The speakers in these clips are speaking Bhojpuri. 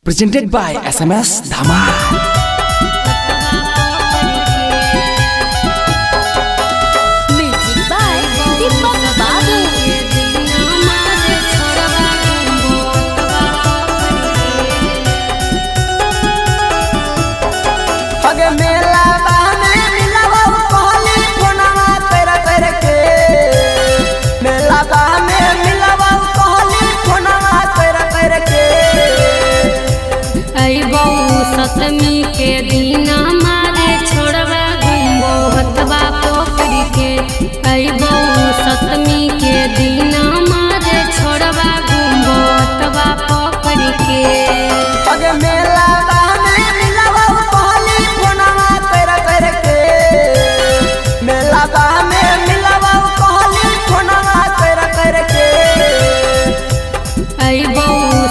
Presented by SMS Dhamal. सप्तमी के दिन मारे छोड़वा घुमबो हथवा पोखरी के। अइबो सप्तमी के दिन मारे छोड़वा घुमबो हथवा पोखरी के। अगे मेला में मिलवा पहली फोनवा कर के। मेला में मिलवा पहली फोनवा कर के। अइबो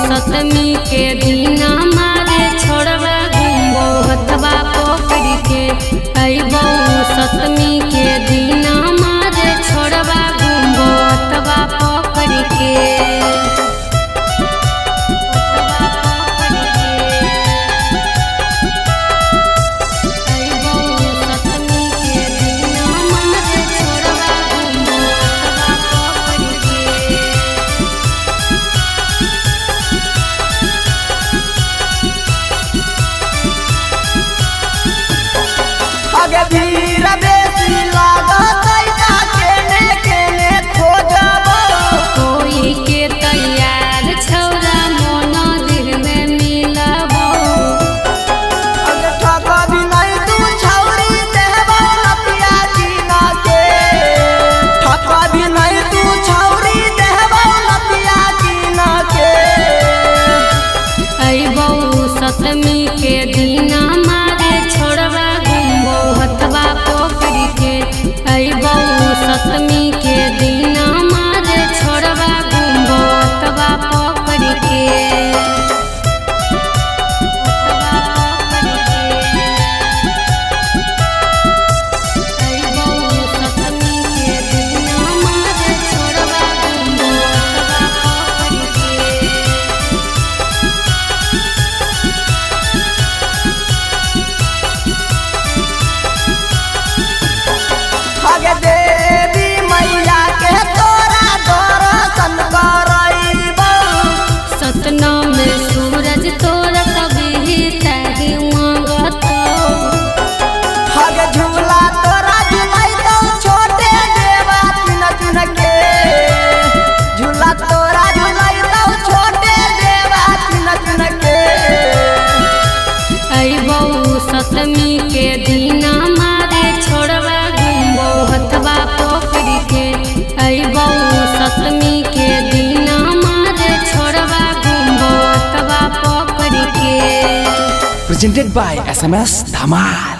सप्तमी के दिन मारे छोड़वा हथवा पोखरी के। अइबो सप्तमी के दिन मारे छोड़वा घुमबो हथवा पोखरी के। भीड़ बेसी लागत केने केने खोजबो। कोई के तैयार छौरा मंदिर में मिलबो। अगे ठका भी नहीं तू छौरी देबो नतिया जीना के। ठका भी नहीं तू छौरी देबो नतिया जीना के। अइबो सप्तमी के दिन मारे छोड़वा हथवा पोखरी के। अइबो सप्तमी के दिन मारे छोड़वा घुमबो हथवा पोखरी के। अइबो सप्तमी के दिन मारे छोड़वा घुमबो हथवा पोखरी के। अगे देवी मैया के तोरा दर्शन करइबो। सतना में सूरज तोरा कभी तही मांगतो। अगे झूला तोरा झुलाइतो छोटे देवा चुन चुन के। झूला तोरा झुलाइतो छोटे देवा चुन चुन के। अइबो सप्तमी के दिन मारे छोड़वा घुमबो हथवा पोखरी के। अइबो सप्तमी के दिन मारे छोड़वा घुमबो हथवा पोखरी के। Presented by SMS Dhamal.